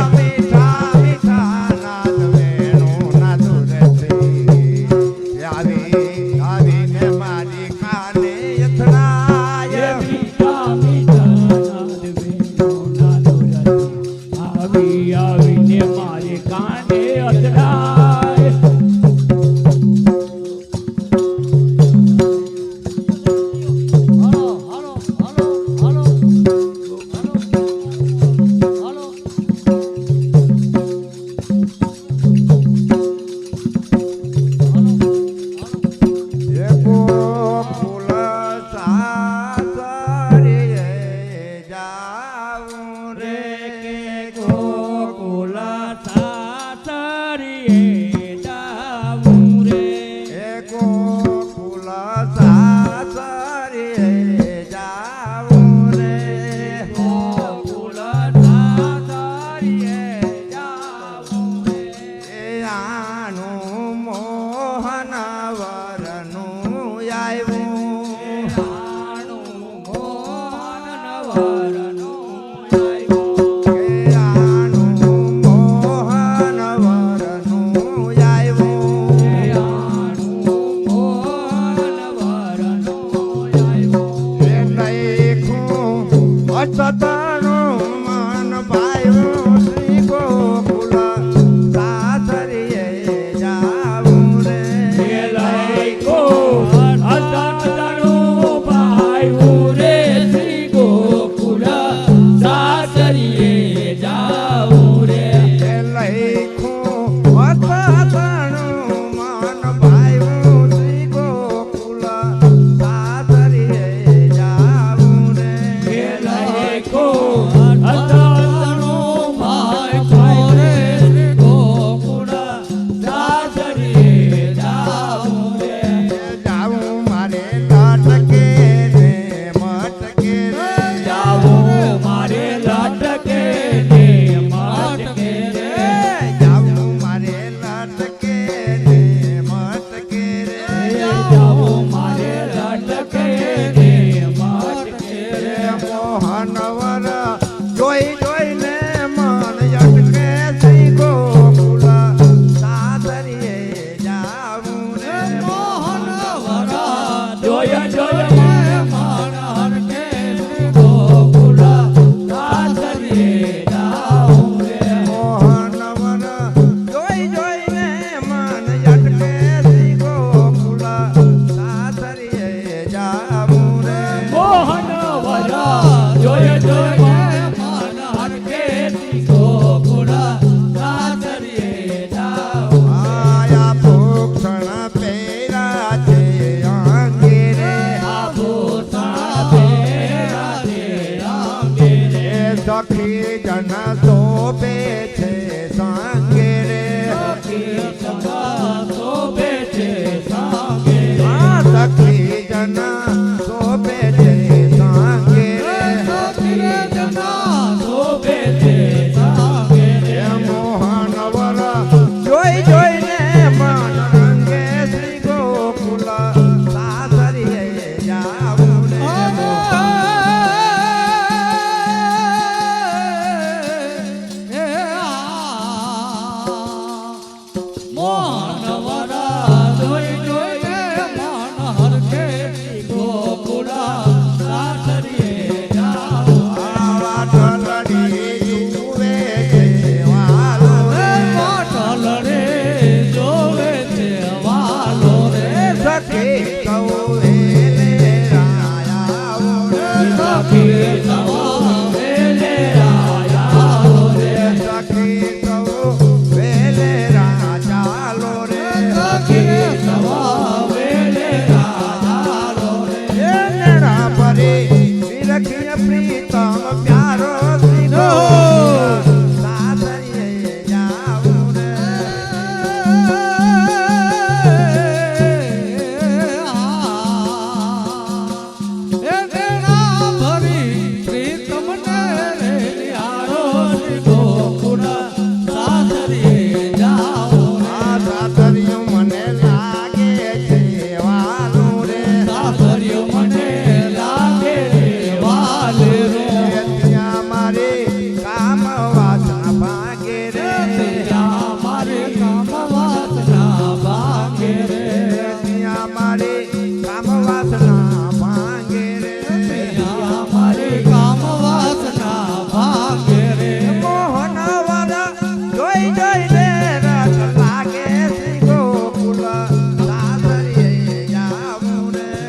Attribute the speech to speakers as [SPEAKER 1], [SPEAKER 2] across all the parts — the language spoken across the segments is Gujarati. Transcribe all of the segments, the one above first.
[SPEAKER 1] મીઠા મીઠા નાદ વેણુ નાદ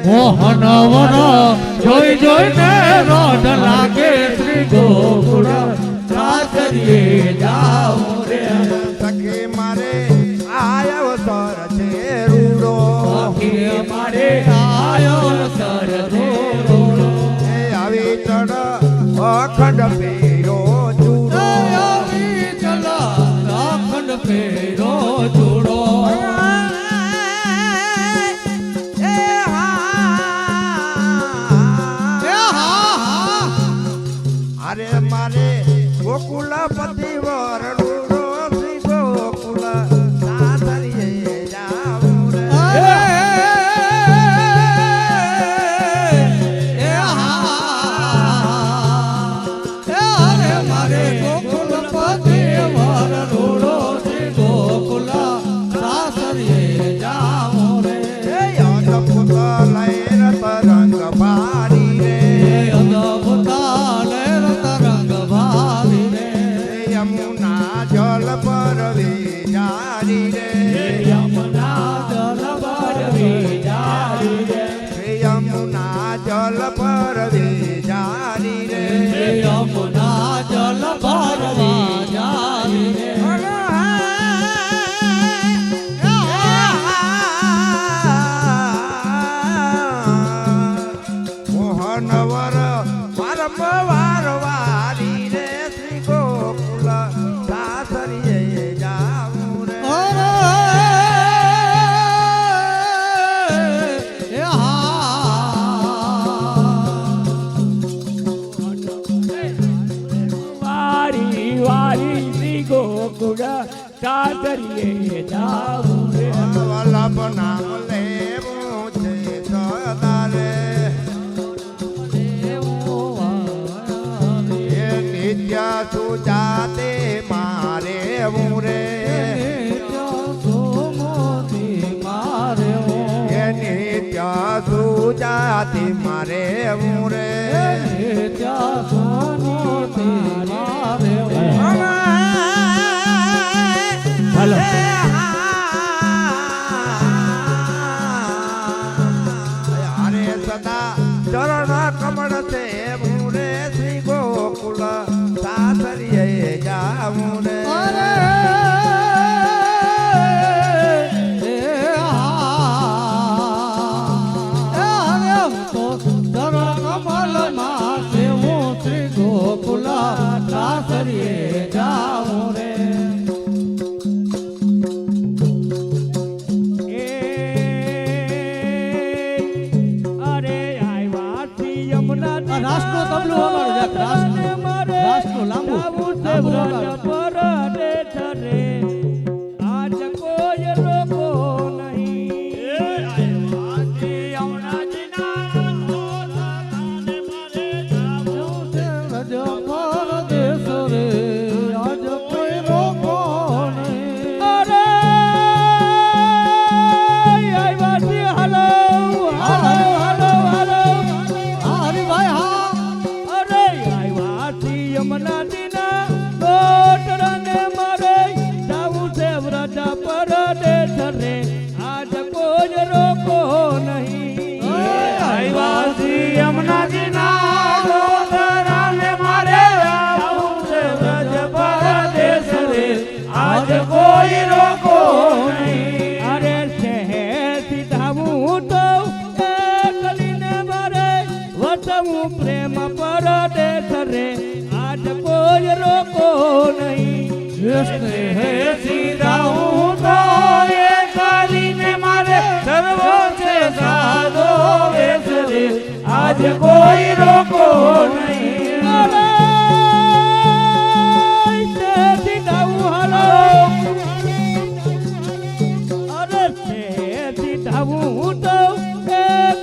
[SPEAKER 1] મોહન વન જોઈ જોઈને રોઢ લાગે શ્રી ગોકુળ સાસરીએ જાઉં રે
[SPEAKER 2] સખી મારે આયો સર છે રૂડો
[SPEAKER 1] સખી મારે આયો સર રૂડો
[SPEAKER 2] એ આવી ચડ અખંડ પેરો ચૂડો
[SPEAKER 1] આવી ચલા અખંડ પેરો ચૂડો
[SPEAKER 2] અરે મારે ગોકુલ પતિ વરડુડો શ્રી ગોકુલ સાસરીએ જાઉં રે
[SPEAKER 1] મારે ગોકુલ પતિ વરડુડો શ્રી ગોકુલ સાસરીએ જાઉં રે
[SPEAKER 2] અદભુત લહેર તરંગ ભારી રે યમુના જલ પર વિચારી રે
[SPEAKER 1] યમુના જલ પર વિચારી રે
[SPEAKER 2] યમુના જલ પર વિચારી રે
[SPEAKER 1] યમુના જલ પર વિચારી રે
[SPEAKER 2] મોહનવર વારંવાર વારી રે શ્રી ગોકુલ સાસરીએ જાઉં રે
[SPEAKER 1] વારી વારી શ્રી ગોકુળ સાસરીએ જાઉં રે
[SPEAKER 2] વલ્લભ નામ લેવું છે સદા રે એ નિત્ય સુજાતે મારે હું રે એ નિત્ય સુજાતે મારે હું રે
[SPEAKER 1] હાલો
[SPEAKER 2] અરે સદા ચરણ કમળ છે હું રે શ્રી ગોકુલ સાસરીએ જાઉં રે
[SPEAKER 1] જાઉં રે રાષ્ટ્ર તબલું અમારું રાષ્ટ્ર લાંબુ
[SPEAKER 3] આજ કોઈ રોકો નહીં
[SPEAKER 1] દેશ રે આજ કોઈ રોકો નહીં
[SPEAKER 3] અરે આવ્યા હાલો હાલો હાલો હાલો
[SPEAKER 1] હરિભાઈ હા
[SPEAKER 3] અરે આવ્યા યમુના દીના ડોટરને મારે જાવું છે વ્રજ પરદેશ રે આજ કોઈ રોકો નહીં
[SPEAKER 1] આવ્યા યમુના જીના ડોટરને મારે જાવું છે વ્રજ પરદેશ રે આજ કોઈ રોકો નહીં
[SPEAKER 3] અરે શહેરથી ધાવું તો કલીને મારે વટવું પ્રેમ પરદેશ રે આજ કોઈ રોકો નહીં
[SPEAKER 1] હે સીધા હું તો એ કરીને મારે સર્વો છે સાધો વેશ રે આજ કોઈ રોકો નહીં
[SPEAKER 3] અરે શહેરથી ધાવું હાલો અરે શહેરથી ધાવું તો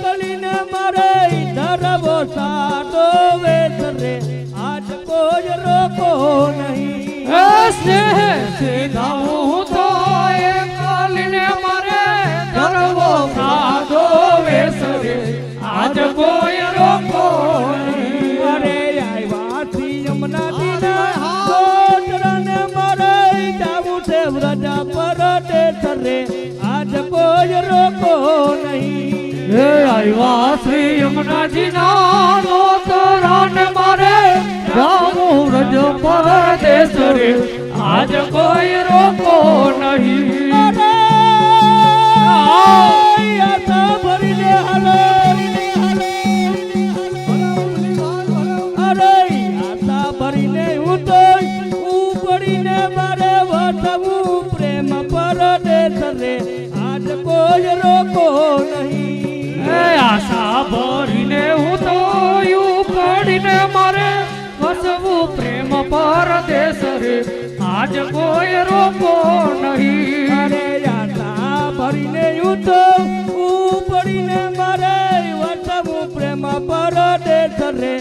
[SPEAKER 3] કલીને મારે ધરવો સાધો વેશ રે આજ કોઈ રોકો નહીં
[SPEAKER 1] સ્નેહ સીધા હું તો એ કરીને મારે ધરવો સાધો વેશ રે આજ કોઈ રોકો નહીં
[SPEAKER 3] અરે આવ્યા યમુના દીના ડોટરને મારે જાવું છે વ્રજ પરદેશ રે આજ કોઈ રોકો નહીં હે આવ્યા શ્રી યમુનાજી ના નોતરાને મારે જાવું રજ પરદેશ રે આજ કોઈ રોકો નહીં આશા ભરીને હાલો અરે આશા ભરીને હું તો ઉપડીને મારે વટવું પ્રેમ પરદેશ રે આજ કોઈ રોકો નહીં આશા ભરીને હું તો ઉપડીને મારે વસવું પ્રેમ પરદેશ રે આજ કોઈ રોકો નહીં અરે આશા ભરીને હું તો ઉપડીને મારે વસવું પ્રેમ પરદેશ રે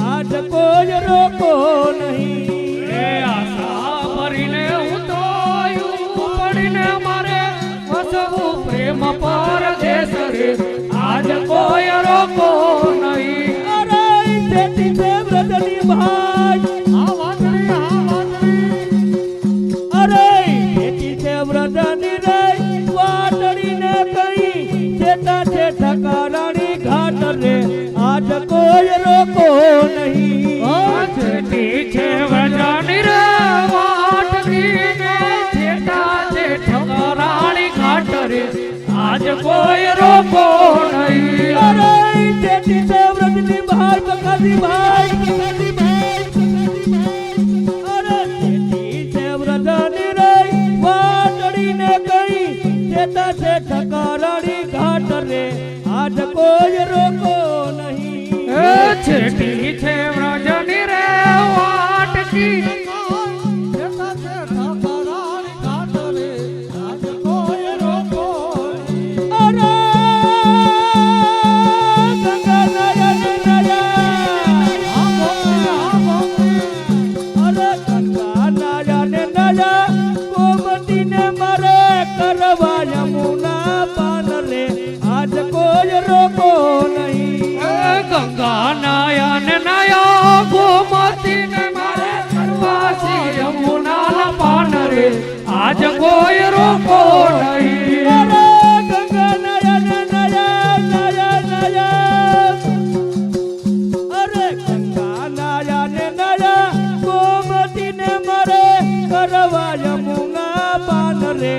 [SPEAKER 3] આજ કોઈ રોકો નહીં આશા ભરીને હું તો ઉપડીને મારે વસવું પ્રેમ પરદેશ રે આજ કોઈ રોકો નહીં અરે તેથી તે વ્રતની ભાઈ અરે તેથી તે વ્રતની રે વાટડીને કઈ ચેતા છે ઠકારાણી ઘાટ રે આજ કોઈ રોકો નહીં તેથી છે વ્રતની રે વાટડીને ચેતા છે ઠકારાણી ઘાટ રે આજ કોઈ રોકો નહીં અરે તેથી તે વ્રતની ભાઈ બકાજી ભાઈ અરે તેથી તે વ્રતની રે વાટડીને કઈ ચેતા છે ઠકારાણી ઘાટ રે આજ કોઈ રોકો નહીં છેટી છે વ્રજની રે વાટકી ચેતા છે ઠકારાણી ઘાટ રે આજ કોઈ રોકો અરે ગંગા નયન નયા અરે ગંગા નયન નયા ગોમતીને મરે કરવા યમુના પાન રે આજ કોઈ રોકો નહીં ગંગા નયન નયા ગોમતીને મરે કરવા યમુના પાન રે આજ કોઈ રોકો નહીં અરે ગંગા નયન નયા નયા નયા અરે ગંગા નયન નયા ગોમતીને મરે કરવા યમુના પાન રે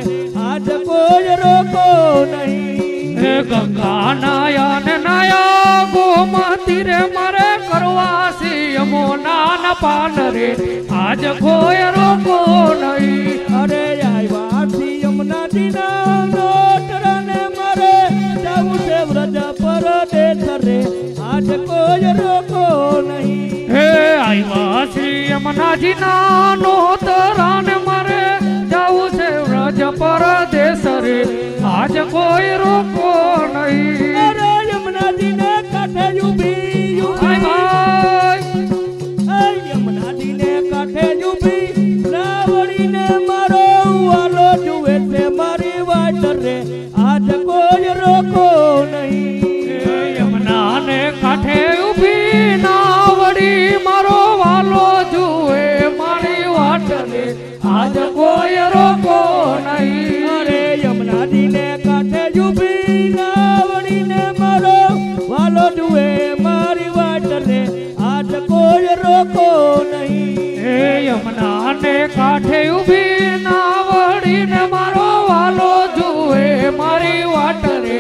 [SPEAKER 3] આજ કોઈ રોકો નહીં ગંગા નયન નયા ગોમતી રે મરે કરવા યમુના પાન રે આજ કોઈ રોકો નહીં અરે આવ્યા યમુનાજી ના નોતરાને મરે જાવું છે વ્રજ પરદેશ રે આજ કોઈ રોકો નહીં હે આવ્યા શ્રી યમુનાજી ના નોતરાને મરે જાવું છે વ્રજ પરદેશ રે આજ કોઈ રોકો નહીં અરે યમુનાજી ને કાંઠે ઊભી યમુનાજી ને કાંઠે ઊભી રાવડીને મારો વાલો જુએ છે મારી વાટ રે આજ કોઈ રોકો નહીં યમુના ને કાંઠે ઊભી નાવડી મારો વાલો જુએ મારી વાટ રે આજ કોઈ રોકો નહીં અરે યમુનાજી ને કાંઠે ઊભી નાવડીને મારો વાલો જુએ મારી વાટ રે આજ કોઈ રોકો નહીં હે યમુના ને કાંઠે ઊભી નાવડીને મારો વાલો જુએ મારી વાટ રે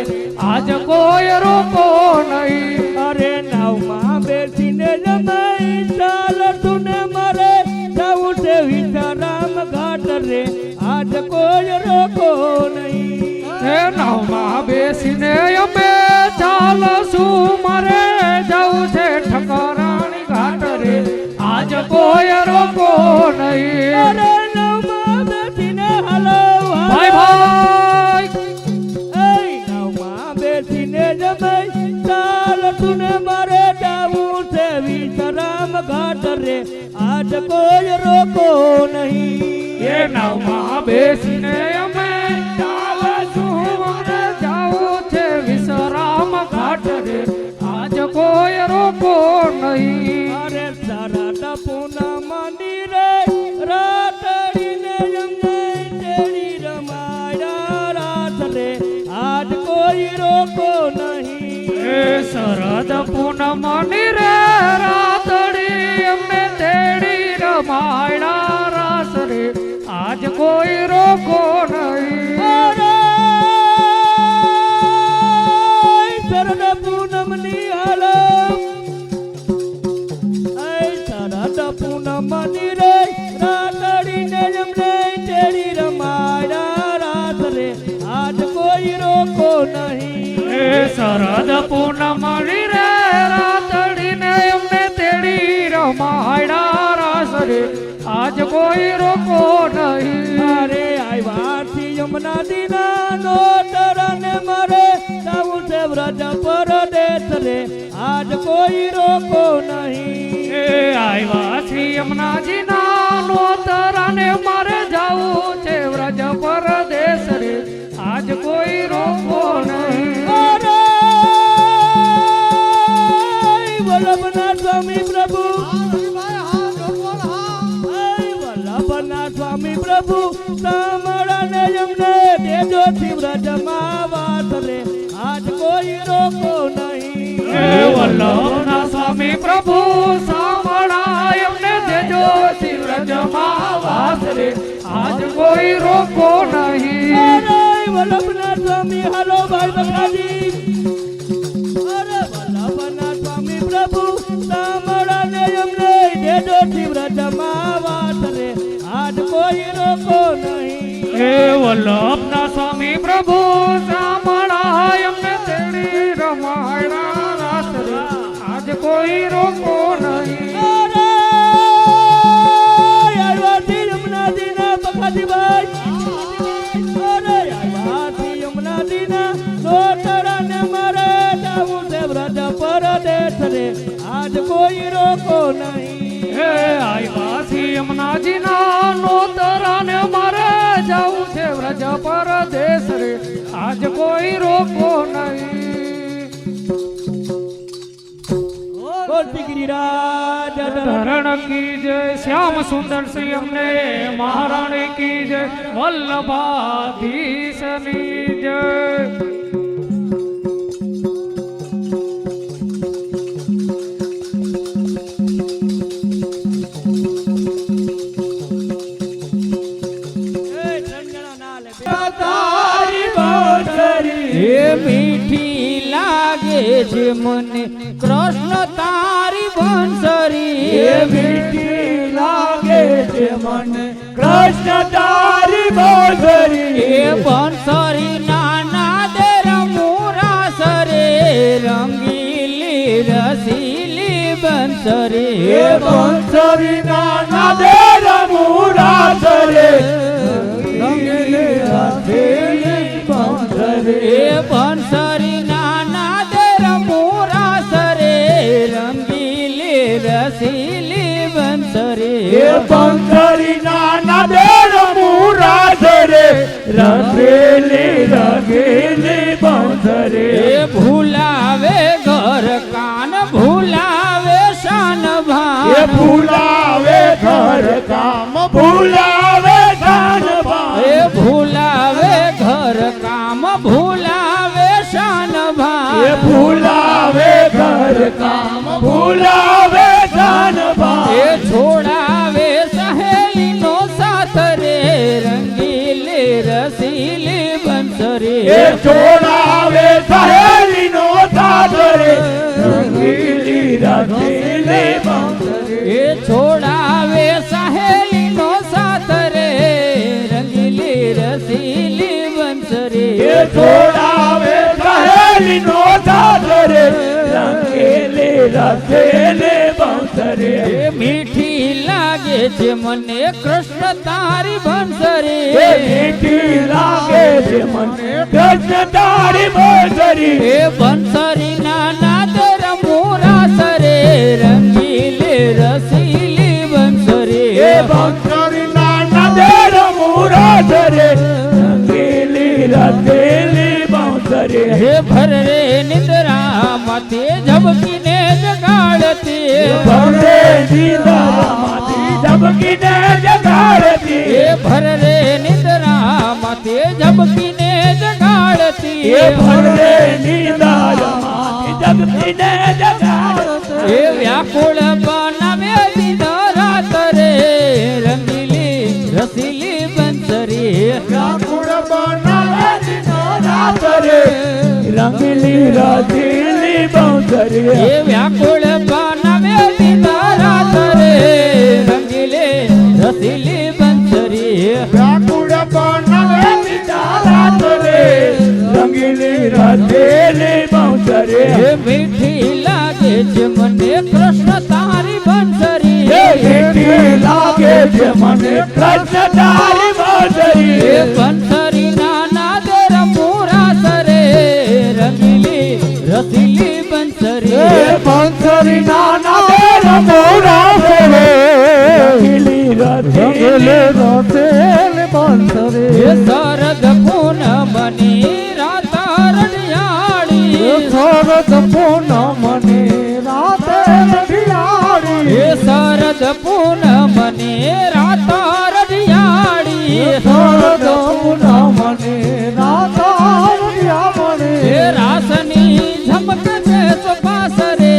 [SPEAKER 3] આજ કોઈ રોકો નહીં અરે નાવમાં બેસીને જમાઈ ચાલતું ને મારે જાવું છે વિચારામ ઘાટ રે આજ કોઈ રોકો નહીં હે નાવમાં બેસીને અમે ચાલશું મારે જાવું છે ઠકારાણી ઘાટ રે આજ કોઈ રોકો નહીં અરે નાવમાં બેસીને હાલો ભાઈ ભાઈ નાવમાં બેસીને જમાઈ ચાલતું ને મારે જાવું છે વિશ્રામ ઘાટ રે આજ કોઈ રોકો નહીં એ નાવમાં બેસીને અમે ચાલશું મારે જાવું છે વિશ્રામ ઘાટ રે આજ કોઈ રોકો નહીં અરે સારા પૂનમ મંદિરે રાતડીને જમને તેડી રમાયા રાત રે આજ કોઈ રોકો નહીં
[SPEAKER 4] એ શરદ પૂનમ ની રે રાતડી અમને તેડી રમાયણા રાસ રે આજ કોઈ રોકો નહીં.
[SPEAKER 3] અરે શરદ પૂનમની હાલમ શરદ પૂનમની રે રાતડીને અમને તેડી રમાયણા રાસ રે આજ કોઈ રોકો નહીં.
[SPEAKER 4] એ શરદ પૂનમ ની રે રાતડી ને અમને તેડી રમાયણા રાસ રે આજ કોઈ રોકો નહીં.
[SPEAKER 3] અરે આવ્યાથી યમુના દીના નો તરને મારે જાવું છે વ્રજ પરદેશ રે આજ કોઈ રોકો નહીં.
[SPEAKER 4] એ આવ્યા શ્રી યમુનાજી ના નોતરાને મારે જાવું છે વ્રજ પરદેશ રે આજ કોઈ રોકો નહીં.
[SPEAKER 3] અરે વલ્લભના સ્વામી પ્રભુ વલ્લભના સ્વામી પ્રભુ સાંભળાને એમને દેજો થી વ્રજમાં વાસ રે આજ કોઈ રોકો નહીં.
[SPEAKER 4] એ વલ્લભના સ્વામી પ્રભુ સાંભળા એમને દેજો શ્રી વ્રજમાં વાસ રે આજ કોઈ રોકો નહીં.
[SPEAKER 3] અરે વલ્લભના સ્વામી હાલો ભાઈ બકાજી. અરે વલ્લભના સ્વામી પ્રભુ સાંભળાને એમને દેજો થી વ્રજમાં વાસ રે આજ કોઈ રોકો નહીં.
[SPEAKER 4] એ વલ્લભના સ્વામી પ્રભુ સાંભળા એમને તેડી રમાયણા રાસ રે આજ કોઈ રોકો નહીં.
[SPEAKER 3] અરે આવ્યાથી યમુનાજીના બકાજીભાઈ. અરે આવ્યાથી યમુનાજીના નોતરાને મારે જાવું છે વ્રજ પરદેશ રે આજ કોઈ રોકો નહીં.
[SPEAKER 4] હે આવ્યા શ્રી યમુનાજીના નોતરાને મારે જાવું છે વ્રજ પરદેશ રે આજ કોઈ રોકો નહીં.
[SPEAKER 3] બોલતી ગિરિરાજ
[SPEAKER 4] ધરણ કી જય શ્યામ સુંદર શ્રી અમને મહારાણી કી જય વલ્લભાધીશની જય.
[SPEAKER 3] તારી બાંસરી એ મીઠી લાગે છે મને કૃષ્ણ તારી બંસરી એ મીઠી લાગે છે મને કૃષ્ણ તારી બંસરી એ બંસરી નાના દે રમુરા સરે રંગીલી રસીલી બંસરી એ બંસરી નાના દે રમુરા સરે એ બંસરી નાના દે રમુરા સરે રંગીલી રસીલી બંસરી એ બંસરી નાના દે રમુરા સરે રંગીલી રંગીલી બંસરી એ ભૂલાવે ઘર કાન ભૂલાવે શાન ભાન એ ભૂલાવે ઘર કામ ભૂલાવે શાન ભાન એ ભૂલાવે ઘર કામ ભૂલાવે શાન ભાન એ ભૂલાવે ઘર કામ ભૂલાવે શાન ભાન એ છોડાવે સહેલી નો સાથ રે રંગીલી રસીલી બંસરી એ છોડાવે સહેલી નો સાથ રે રંગીલી રસીલી બંસરી એ છોડાવે સહેલી નો સાથ રે રંગીલી રસીલી બંસરી એ છોડાવે સહેલી નો સાથ રે રંગીલી રસીલી બંસરી એ મીઠી લાગે છે મને કૃષ્ણ તારી બંસરી એ મીઠી લાગે છે મને કૃષ્ણ તારી બંસરી એ બંસરી નાના દે રમુરા સરે રંગીલી રસીલી બંસરી એ બંસરી નાના દે રમુરા સરે રંગીલી રસીલી બંસરી હે ભર રે નિંદ્રા માથે ઝબકીને જગાડતી ભર રે નિંદ્રા માથે ઝબકીને જગાડતી એ ભર રે નિંદ્રા માથે ઝબકીને જગાડતી એ ભર રે નિંદ્રા માથે જગતીને જગાડશે
[SPEAKER 4] એ વ્યાકુળ બનાવે દીધો રાત રે રંગીલી રસીલી બંસરી
[SPEAKER 3] વ્યાકુળ બનાવે દીધો રાત રે રંગીલી રસીલી બંસરી
[SPEAKER 4] એ વ્યાકુળ બનાવે દીધો રાત રે રંગીલી રસીલી બંસરી
[SPEAKER 3] વ્યાકુળ બનાવે દીધો રાત રે રંગીલી રસીલી બંસરી
[SPEAKER 4] એ મીઠી લાગે છે મને કૃષ્ણ તારી બંસરી
[SPEAKER 3] મીઠી લાગે છે મને કૃષ્ણ તારી બંસરી
[SPEAKER 4] એ બંસરી નાના દેર પૂરા સરે રંગીલી રસીલી બંસરી
[SPEAKER 3] બંસરી નાના બેર મોરા રે રંગીલી રસીલી બંસરી
[SPEAKER 4] એ શરદ પૂનમની રાત રડિયાળી
[SPEAKER 3] શરદ પૂનમની રાતે રઢિયાળી
[SPEAKER 4] એ શરદ પૂનમની રાત રડિયાળી
[SPEAKER 3] શરદ પૂનમની રાતે રઢિયાળી
[SPEAKER 4] એ રાસની ઝમક છે સુપાસરે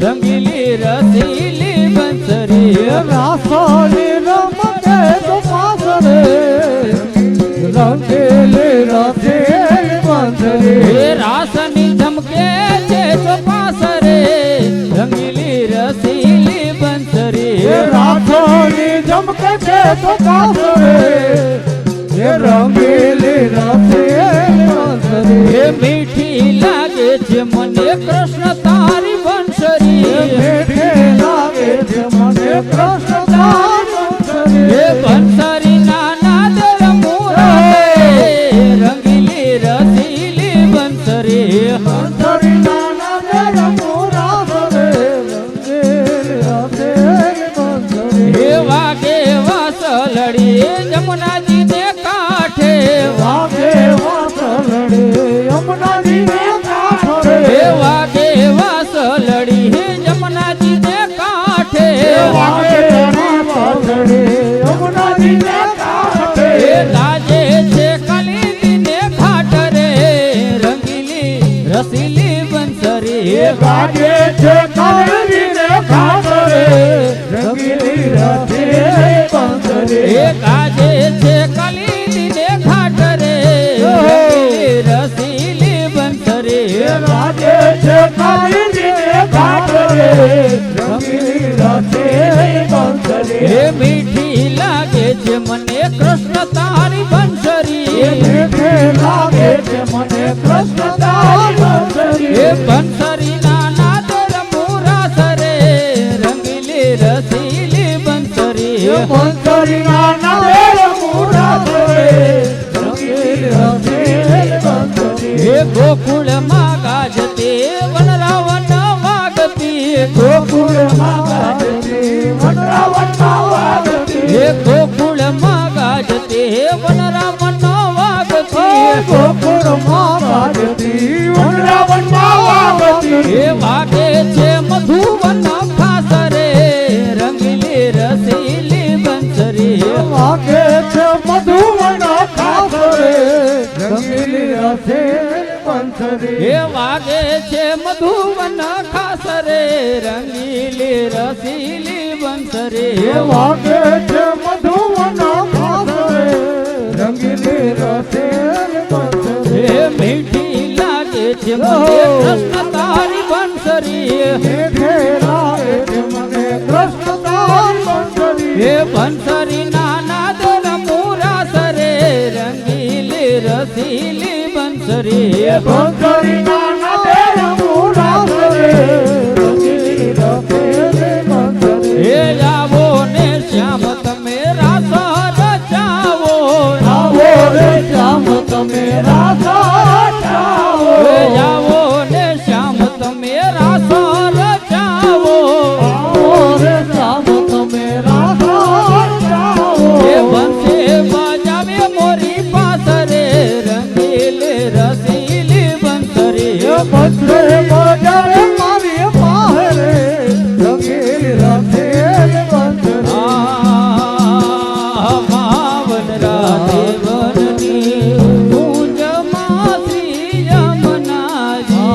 [SPEAKER 4] રંગીલી રસીલી બંસરી
[SPEAKER 3] રાસોની રમતે તો પાસરે રંગીલી રસીલી બંસરી
[SPEAKER 4] એ રાસની ઝમકે છે સુપાસરે રંગીલી રસીલી બંસરી
[SPEAKER 3] રાસોની ચમકે છે તો કાસરે એ રંગીલી રસીલી બંસરી
[SPEAKER 4] એ મીઠી લાગે છે મને કૃષ્ણ તારી બંસરી
[SPEAKER 3] મીઠી લાગે છે મને કૃષ્ણ તારી બંસરી
[SPEAKER 4] એ બંસરી નાના દેર મૂરા રંગીલી રસીલી બંસરી
[SPEAKER 3] બંસરી નાના દેર મોરા રે રંગીલી રસીલી બંસરી
[SPEAKER 4] એ વાગે વાસલડી જમુનાજી ને કાંઠે
[SPEAKER 3] વાગે વાસળે યમુનાજી ને કાંઠે
[SPEAKER 4] એ વાગે વાસલડી જમુનાજી ને કાંઠે
[SPEAKER 3] વાગે વાસળે યમુનાજી ને કાંઠે
[SPEAKER 4] એ લાજે છે કલીદી ને ઘાટ રે રંગીલી રસીલી બંસરી
[SPEAKER 3] વાગે છે કાળજી ને કાંઠે રંગીલી રસીલી બંસરી
[SPEAKER 4] એ ગાજે છે કલીદી ને ઘાટ રે રંગીલી રસીલી બંસરી
[SPEAKER 3] વાગે છે કાળજી ને કાંઠે રંગીલી રસીલી બંસરી
[SPEAKER 4] એ મીઠી લાગે છે મને કૃષ્ણ તારી બંસરી
[SPEAKER 3] મીઠે લાગે છે મને કૃષ્ણ તારી બંસરી
[SPEAKER 4] એ બંસરી નાના દેર મૂરા સરે રંગીલી રસીલી બંસરી
[SPEAKER 3] બંસરી નાના બેર મોરા રે રંગીલી રસીલી બંસરી
[SPEAKER 4] એ ગોકુળ માં ગાજતે વનરાવન વાગતી
[SPEAKER 3] ગોકુળ માં ગાજતી વનરાવનમાં વાગતી
[SPEAKER 4] એ ગોકુળ માં ગાજતે વનરાવન વાગતી
[SPEAKER 3] ગોકુળ માં ગાજતી વનરાવનમાં વાગતી
[SPEAKER 4] એ વાગે છે મધુવન ખાસ રે રંગીલી રસીલી બંસરી
[SPEAKER 3] વાગે છે મધુવન ખાસ રે રંગીલી રસીલી બંસરી
[SPEAKER 4] એ વાગે છે મધુવન ખાસ રે રંગીલી રસીલી બંસરી
[SPEAKER 3] એ વાગે છે મધુવન ખાસ રે રંગીલી રસીલી બંસરી
[SPEAKER 4] એ મીઠી લાગે છે મને કૃષ્ણ તારી બંસરી
[SPEAKER 3] મીઠે લાગે છે મને કૃષ્ણ તારી બંસરી
[SPEAKER 4] એ બંસરી નાના દેર મૂરા સરે રંગીલી રસીલી બંસરી
[SPEAKER 3] બંસરી નાના દેર મોરા રે રંગીલી રસીલી બંસરી
[SPEAKER 4] એ આવો ને શ્યામ તમે રાસ રચાવો
[SPEAKER 3] આવો રે શ્યામ તમે રાધા ચાવો
[SPEAKER 4] એ આવો ને શ્યામ તમે રાસ રચાવો
[SPEAKER 3] આવો રે શ્યામ તમે રાધા ચાવો
[SPEAKER 4] એ બંસે બજાવે મોરી પાસ રે રંગીલી રસીલી બંસરી
[SPEAKER 3] બંસરે બજાવે મારી પાહરે રંગીલી રસીલી બંસરી
[SPEAKER 4] માવન રાધે વનની પૂજમાં શ્રી યમુનાજી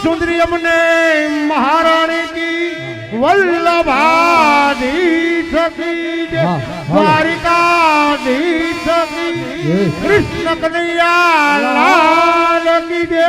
[SPEAKER 5] સુંદરી અમને મહારાણી કી વલ્લભાધીશ કી જય,
[SPEAKER 1] વાહ, વાહ.
[SPEAKER 5] દ્વારિકાધીશ કી જય,
[SPEAKER 1] જય.
[SPEAKER 5] કૃષ્ણ કનૈયા લાલ કી જય.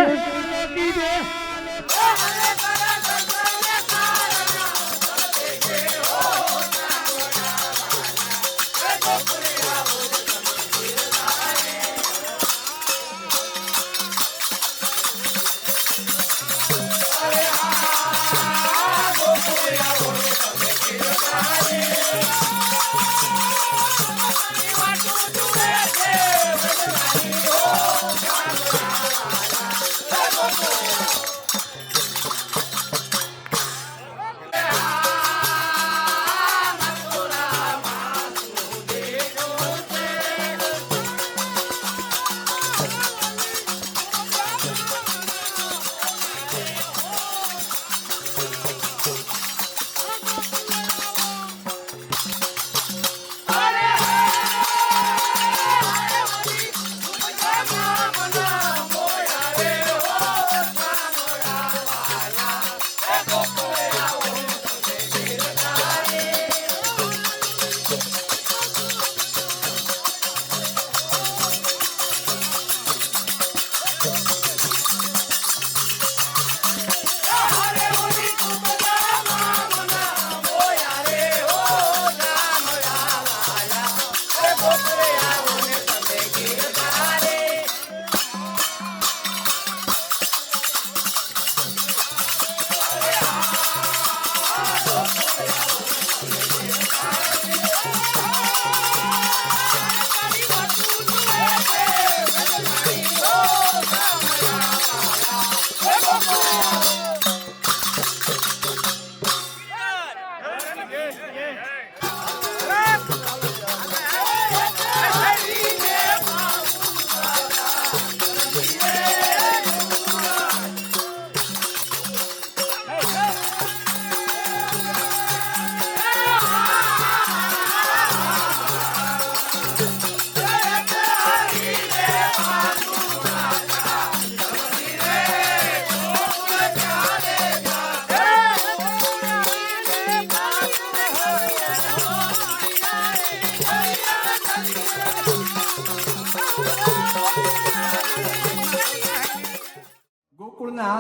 [SPEAKER 6] ગોકુળના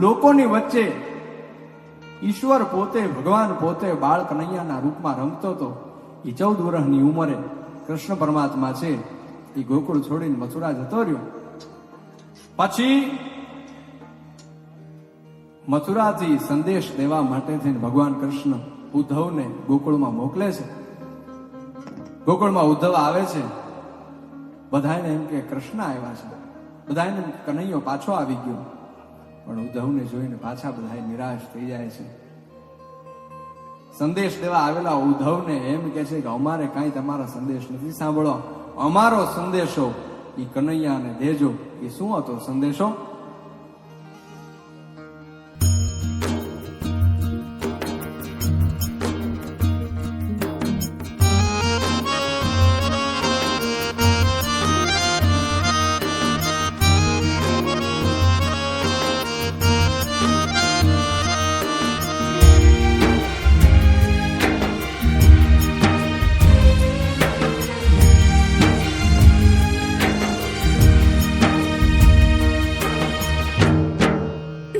[SPEAKER 6] લોકોની વચ્ચે ઈશ્વર પોતે, ભગવાન પોતે બાળ કનૈયાના રૂપમાં રમતો હતો. એ 14 વર્ષની ઉંમરે કૃષ્ણ પરમાત્મા છે એ ગોકુળ છોડીને મથુરા જતો રહ્યો. પછી મથુરાથી સંદેશ દેવા માટે થઈને ભગવાન કૃષ્ણ ઉદ્ધવને ગોકુળમાં મોકલે છે. ગોકુળમાં ઉદ્ધવ આવે છે. બધાને એમ કે કૃષ્ણ આવ્યા છે, બધાને કનૈયો પાછો આવી ગયો. પણ ઉદ્ધવને જોઈને પાછા બધા નિરાશ થઈ જાય છે. સંદેશ દેવા આવેલા ઉદ્ધવને એમ કે છે કે અમારે કાંઈ તમારા સંદેશ નથી સાંભળો, અમારો સંદેશો એ કનૈયાને દેજો. એ શું હતો સંદેશો?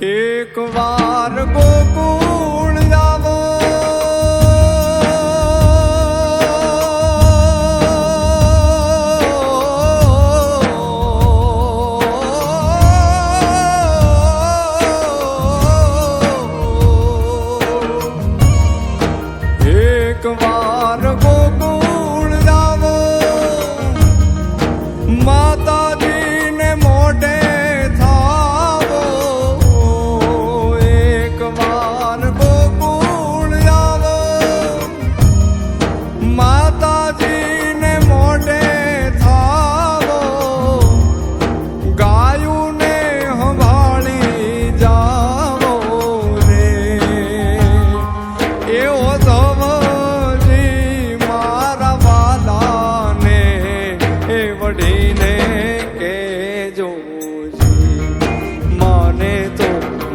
[SPEAKER 2] એક વાર ગોકુળ જાવો, એક વાર ગોકુળ જાવો, માતાજીને મોઢે થાવો. એક વાર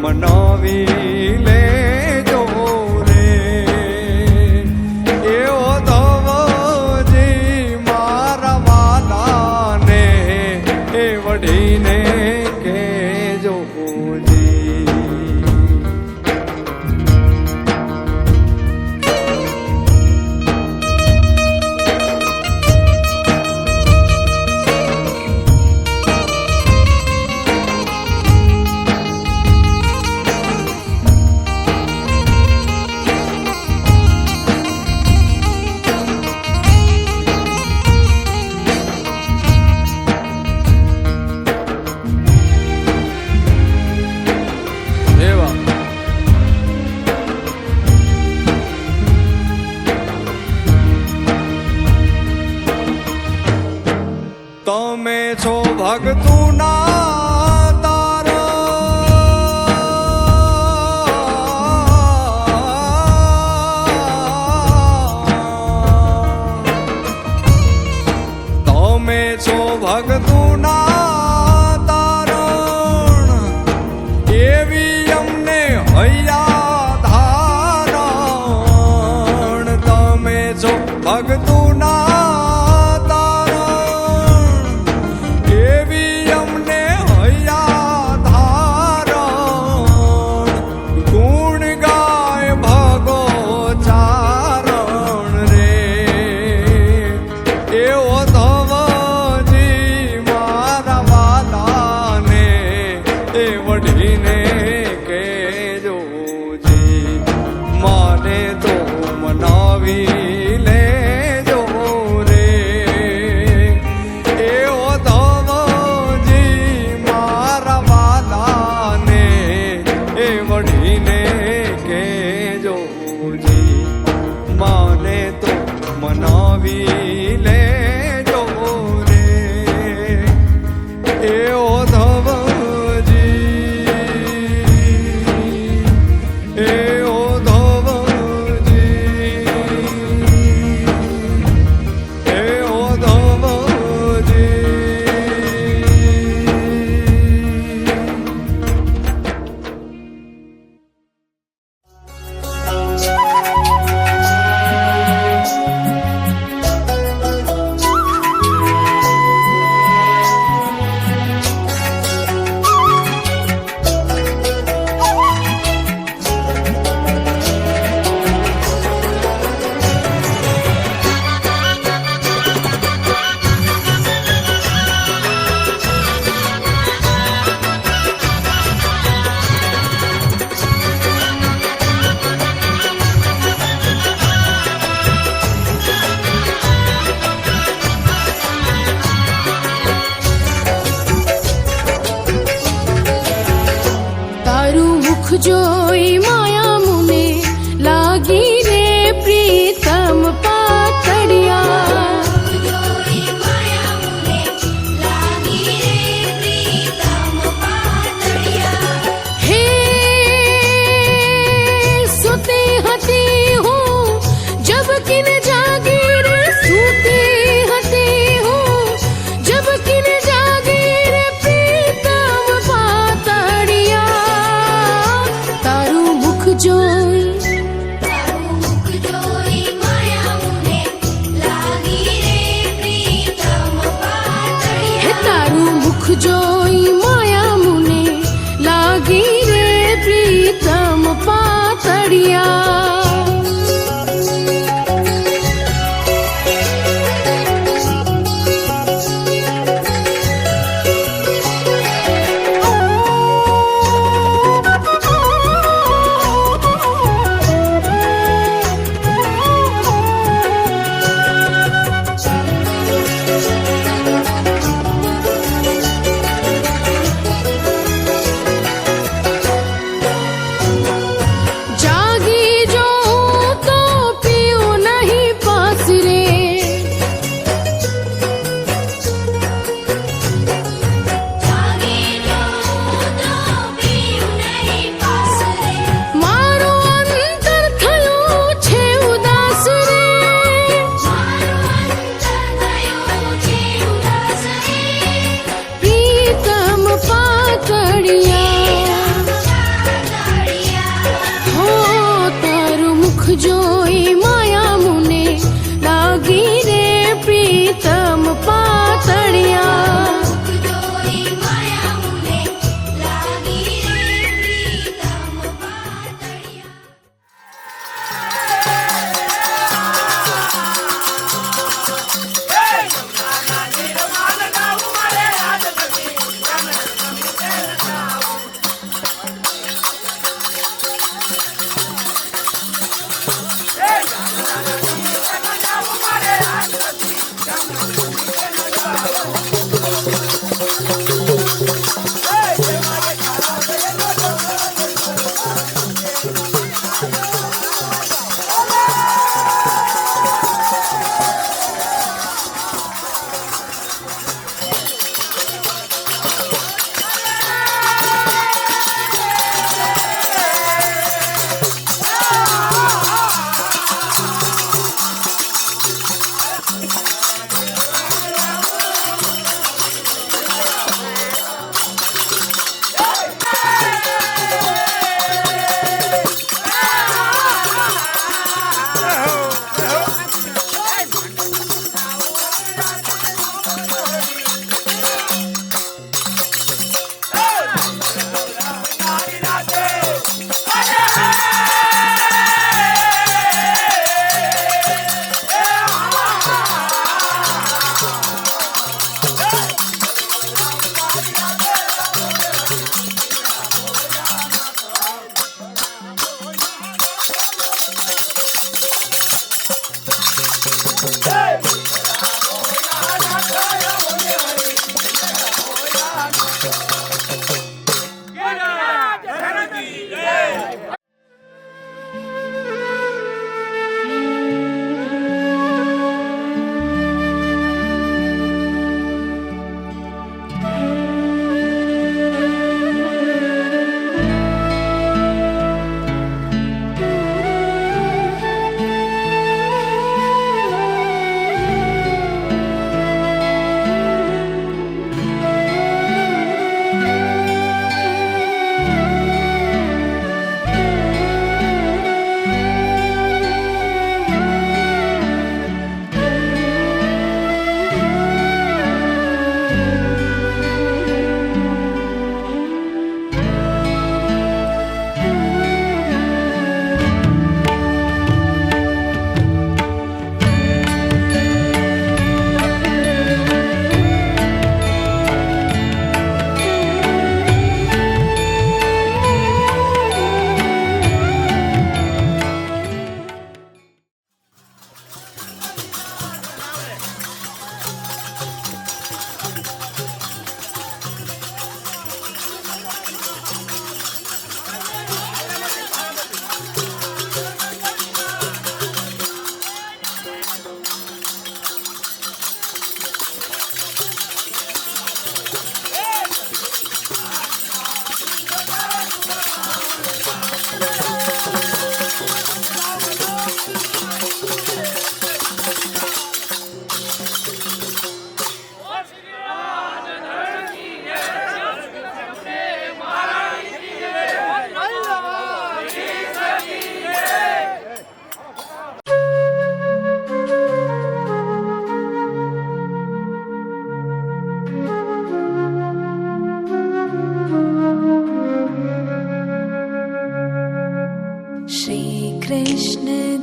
[SPEAKER 2] મનાવી લેજો રે એવો ધવજી મારા વાલાને એ વઢીને કેજો જી એવા તમે છો ભગતુના તમે છો ભગતુના તારણ એવી અમને હૈયા ધારણ તમે છો ભગતુના તારણ એવી અમને હૈયા ધારણ ગુણ ગાય ભગો ચારણ રે એવો ધવજી મારા વાલાને એ વઢીને કેજો જી માને તો મનાવી લેજો રે એવો ધવજી મારા વાલાને એ વઢીને કેજો જી માને તો મનાવી લેજો રે એવો ધવજી એવો ધવજી એવો ધવજી
[SPEAKER 7] તારું મુખ જોઈ માયા મુને લાગી રે પ્રીતમ પાતળિયા હે સુતી હતી હું જબ કિન જાગી રે સુતી હતી હું જબ કિન જાગી રે પ્રીતમ પાતળિયા તારું મુખ જોઈ હે તારું મુખ જોઈ માયા મુને લાગી રે પ્રીતમ પાતળિયા જાગી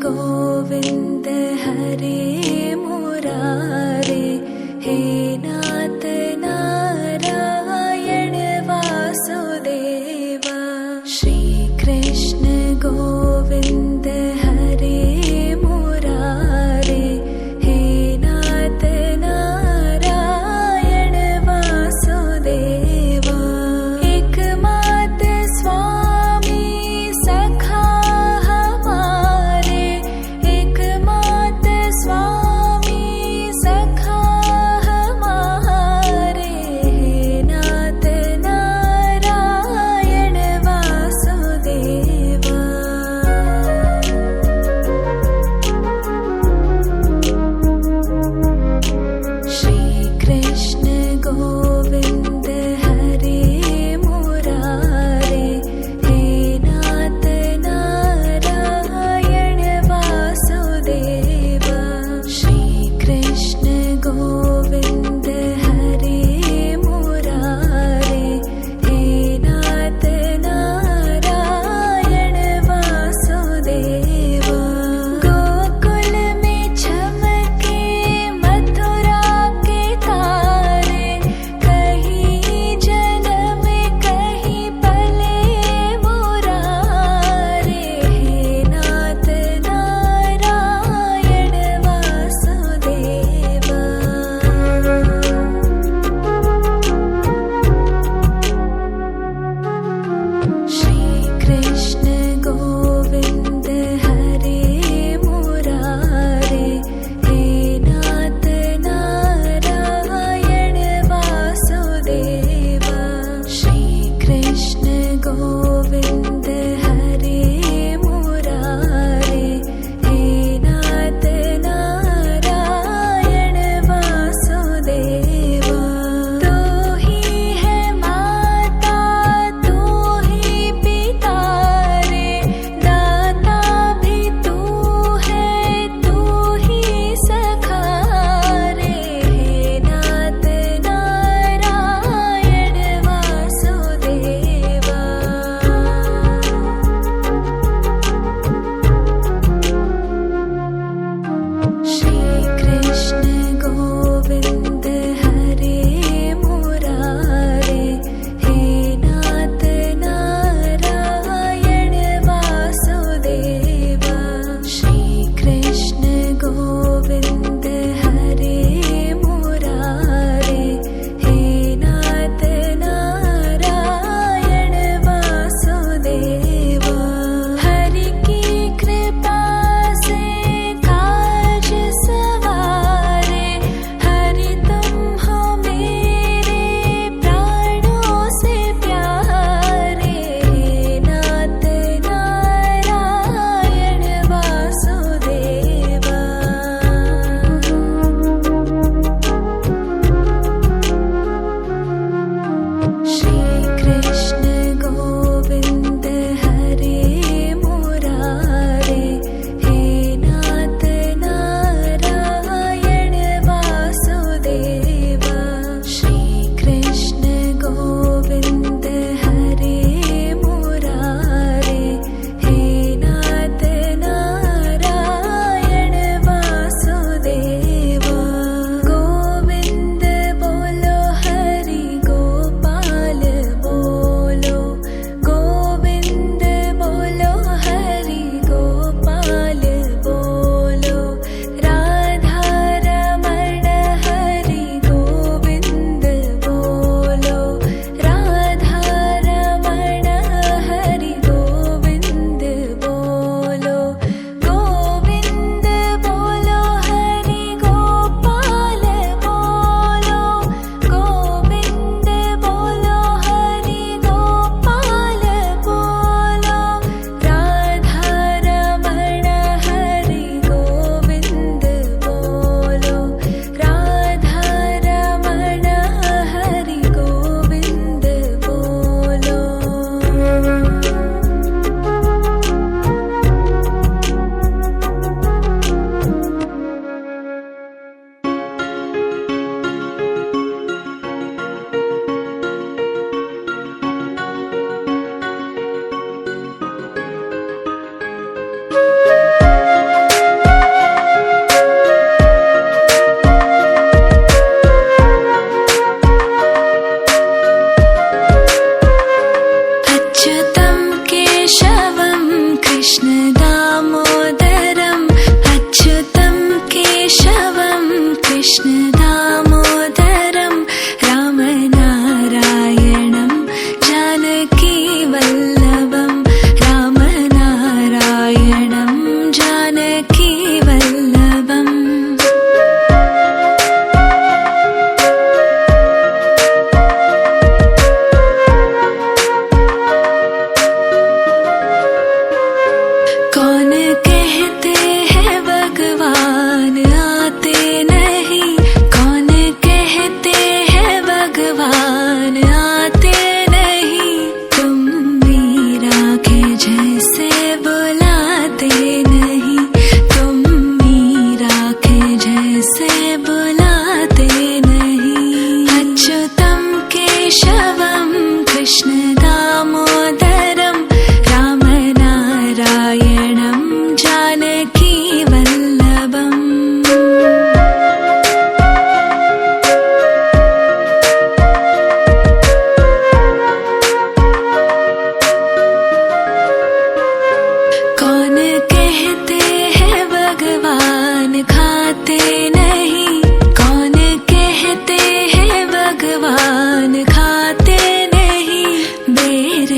[SPEAKER 8] गोविंद हरे मुरारे हे नाथ नारायण वासुदेवा श्री कृष्ण गोविंद हरे मुरारे हे नाथ नारायण वासुदेवा एकमात स्वामी सखा हमारे एकमात स्वामी सखा हमारे हे नाथ नारायण वासुदेवा श्री कृष्ण गोविंद हरे मुरारे हे नाथ नारायण वासुदेवा श्री कृष्ण गोविंद हरे मुरारे हे नाथ नारायण वासुदेवा गोकुल में चमके मथुरा के तारे कहीं जन्म कहीं पले मुरारे हे नाथ नारायण वासुदेवा श्री कृष्ण गोविंद हरे मुरारे हे नाथ नारायण वासुदेवा श्री कृष्ण गोविंद हरे मुरारे हे नाथ नारायण वासुदेवा तू ही है माता तू ही पिता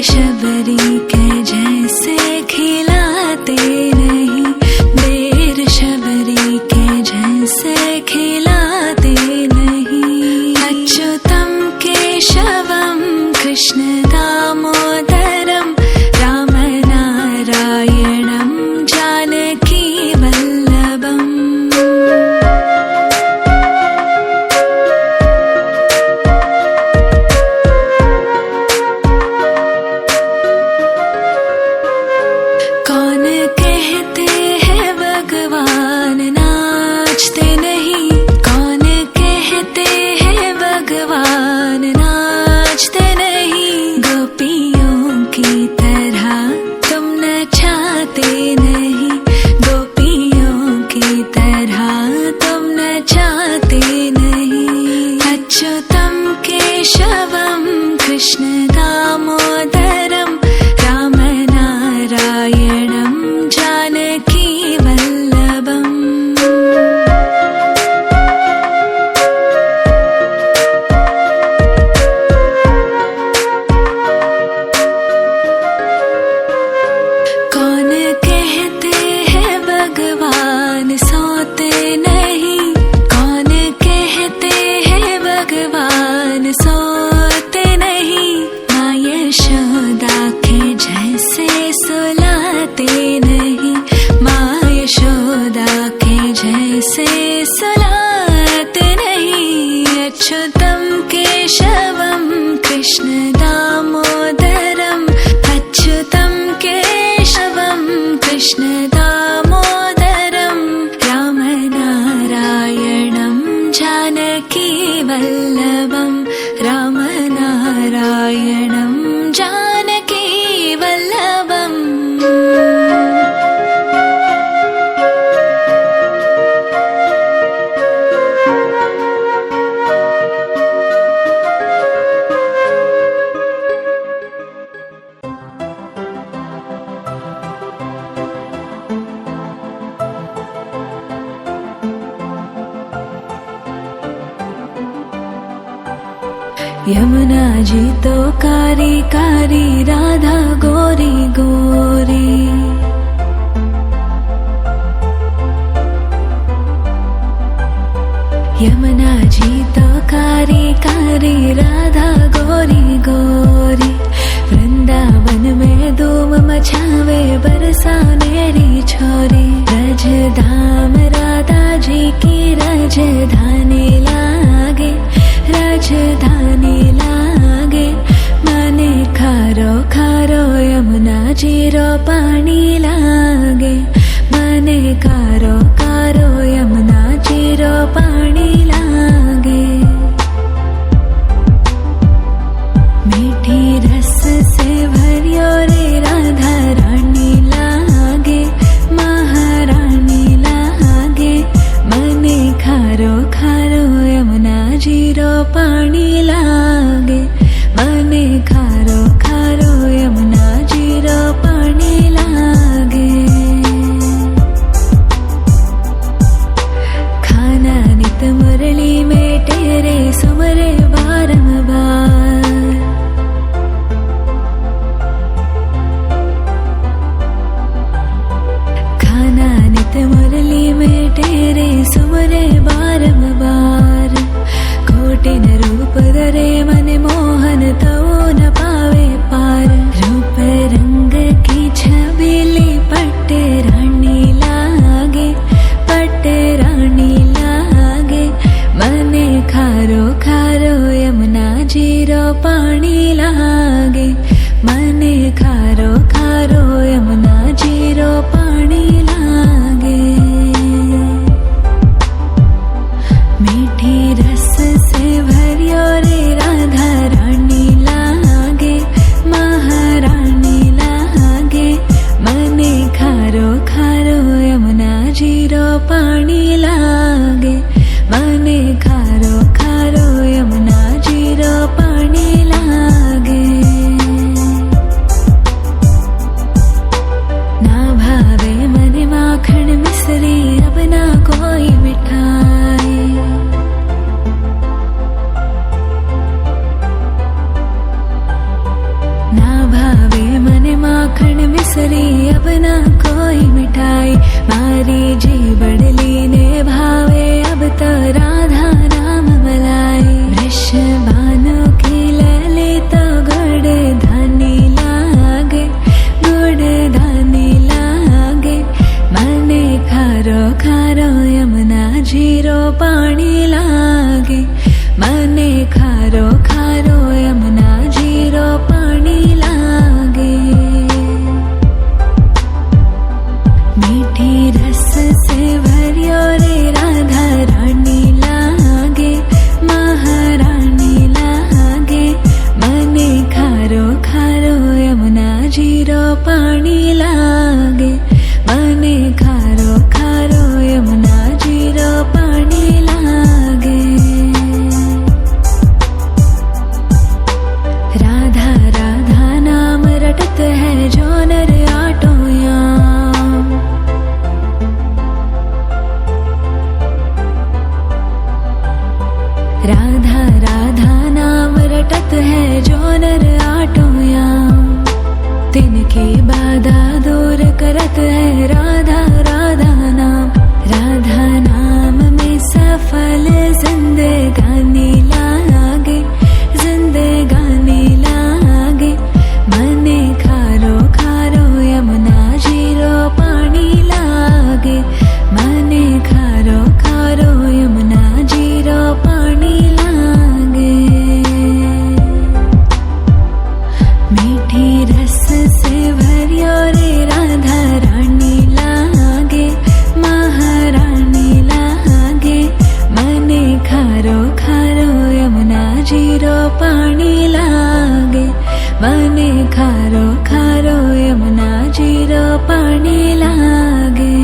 [SPEAKER 8] शबरी के जैसे खिलाते नहीं, देर शबरी के जैसे खिलाते नहीं। अच्युतम केशवम कृष्ण दामोदरम राम नारायणम जानकी वल्लभम। कौन कहते हैं भगवान नाचते नहीं, कौन कहते हैं भगवान नाचते नहीं। गोपियों की तरह तुम नचाते नहीं, गोपियों की तरह तुम नचाते नहीं। अच्युतम केशवम कृष्ण दामोदरम राम नारायणम जानकी वल्लभम। कौन कहते हैं भगवान सोते नहीं, कौन कहते हैं भगवान सोते नहीं। माँ यशोदा के जैसे सुलाते नहीं, माँ यशोदा के जैसे सुलाते नहीं। अच्युतम केशवम कृष्ण दामोदरम, अच्युतम केशवम कृष्ण दामोदरम राम नारायणम जानकी वल्लभम, राम नारायणम जानकी वल्लभम। यमुना जी तो कारी कारी, राधा गोरी गोरी। यमुना जी तो कारी कारी, राधा गोरी गोरी। वृंदावन में धूम मचावे बरसानेरी छोरी। रजधाम राधा जी की राजधानी लागे, राजधानी लागे। माने खारो खारो यमुना जीरो पानी लागे, माने खारो खारो यमुना जीरो पानी लागे। मीठी रस से भरियो रे राधा रानी लागे, महारानी लागे। मने खारो खारो यमुना जीरो पानी लागे, मने खारो खारो यमुना जीरो पानी लागे। खाना नित मुरली में तेरे सुमरे बारंबार। खाना नित मुरली में तेरे सुमरे बारंबार। कोटिन रूप धरे मन मोहन तो न पावे पार। रूप रंग की छबीली पट्ट रानी लागे, पट्ट रानी लागे। मने खारो खारो यमुना जीरो पानी लागे, मने खारो खारो यमुना जीरो पानी लागे। मीठी रस से भरियो रे राधा रानी लागे, महारानी लागे। मने खारो खारो यमुना जीरो पानी लागे, मने खारो खारो यमुना जीरो पानी लागे। ना भावे मने माखन मिश्री अब ना कोई मिठाई। ना भावे मने माखण मिसरी अब ना कोई मिठाई मारी जी बड़ली ने भावे अब तो राधा नाम मलाई वृषभानु की ललित गुड़ धानी लागे मने खारो खारो यमुना जीरो पानी लागे मने खारो खारो यमुना जीरो पानी लागे मीठी रस से भरियो रे राधा रानी लागे महारानी लागे मने खारो खारो यमुना जीरो पानी लागे मने खारो खारो यमुना जीरो पानी लागे राधा राधा नाम रटत है जो नर आटोयाम राधा राधा नाम रटत है जो नर आटोयाम तिनकी बाधा दूर करत है राधा राधा नाम में सफल जिंदगानी लागे मने खारो खारो यमुना जीरो पानी लागे मने खारो खारो यमुना जीरो पानी लागे मीठी रस से भरियो रे राधा रानी लागे महारानी लागे मने खारो खारो यमुना जीरो पानी लागे मने खारो खारो यमुना जीरो पानी लागे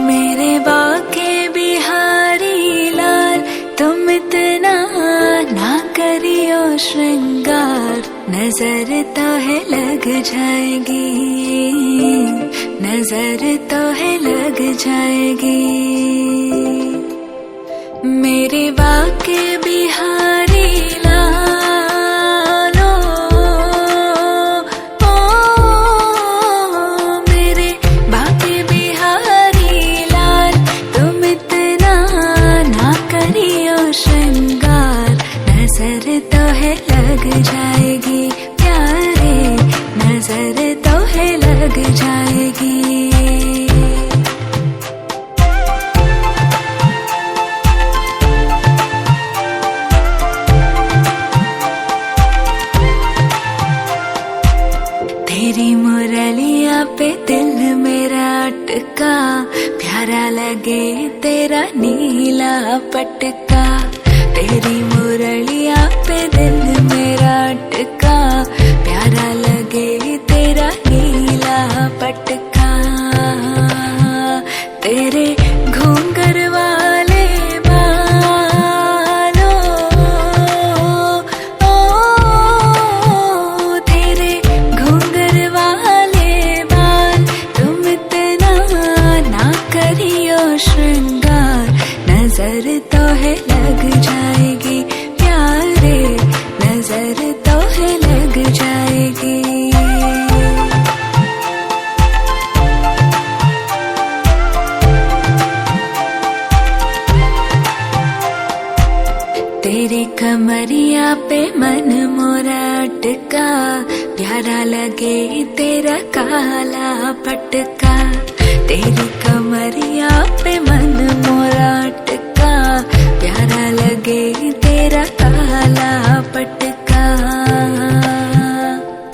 [SPEAKER 8] मेरे बाके बिहारी लाल तुम इतना ना करियो श्रृंगार नजर तो है लग जाएगी नजर तो है लग जाएगी मेरे बाके बिहारी लाल मेरे बाके बिहारी लाल तुम इतना ना करियो श्रृंगार नजर तो है लग जाएगी प्यारे नजर तो है लग जाएगी तेरी मुरलिया पे दिल मेरा अटका प्यारा लगे तेरा नीला पटका तेरी मुरलिया पे दिल मेरा अटका प्यारा लगे तेरा नीला पटका तेरे घूंघर वाले बालों तेरे घूंघर वाले बाल तुम इतना ना करियो श्रृंगार नजर तो है लग जाएगी प्यारे नजर तो है लग जाएगी तेरी कमरिया पे मन मोरा अटका प्यारा लगे तेरा काला पटका तेरी कमरिया पे मन मोरा अटका प्यारा लगे तेरा काला पटका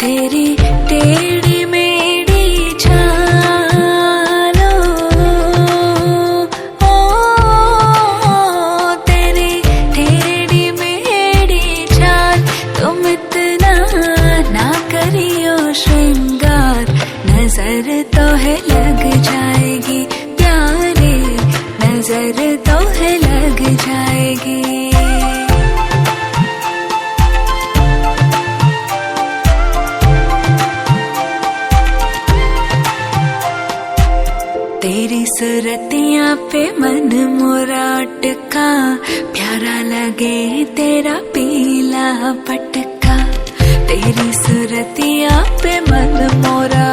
[SPEAKER 8] तेरी टेढ़ी मेढ़ी चालों तेरी टेढ़ी मेढ़ी चाल तुम इतना ना करियो श्रृंगार नजर तो है लग जाएगी प्यारे नजर तो है लग जाएगी तेरी सूरतियाँ पे मन मोरा अटका, प्यारा लगे तेरा पीला पटका। तेरी सूरतियाँ पे मन मोरा